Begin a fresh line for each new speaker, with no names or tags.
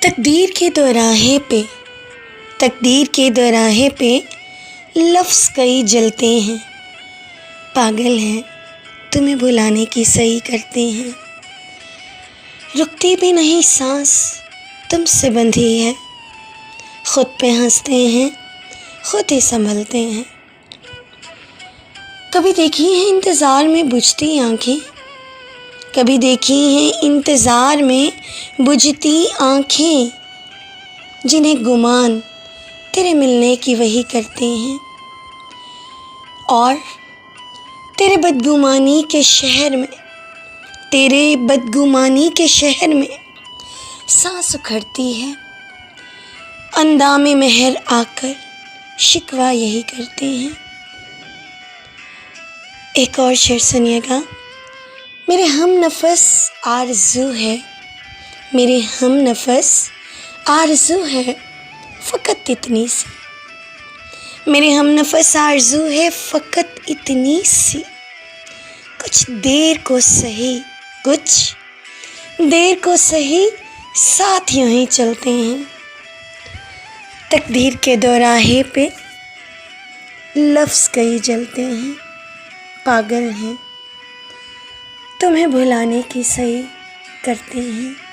तकदीर के दोराहे पे तकदीर के दोराहे पे लफ्ज़ कई जलते हैं। पागल हैं तुम्हें भुलाने की सही करते हैं। रुकती भी नहीं सांस तुमसे बंधी है। खुद पे हंसते हैं खुद ही संभलते हैं। कभी देखी हैं इंतज़ार में बुझती आँखें, कभी देखी हैं इंतज़ार में बुझती आँखें, जिन्हें गुमान तेरे मिलने की वही करते हैं। और तेरे बदगुमानी के शहर में सांस उखड़ती है। अंदाम मेहर आकर शिकवा यही करते हैं। एक और शेर सुनिएगा। मेरे हम नफस आरज़ू है, मेरे हम नफस आरज़ू है फ़कत इतनी सी। मेरे हम नफस आरज़ू है फ़कत इतनी सी। कुछ देर को सही साथ यूं ही चलते हैं। तकदीर के दोराहे पे लफ्ज़ कई जलते हैं। पागल हैं तुम्हें भुलाने की सही करते हैं।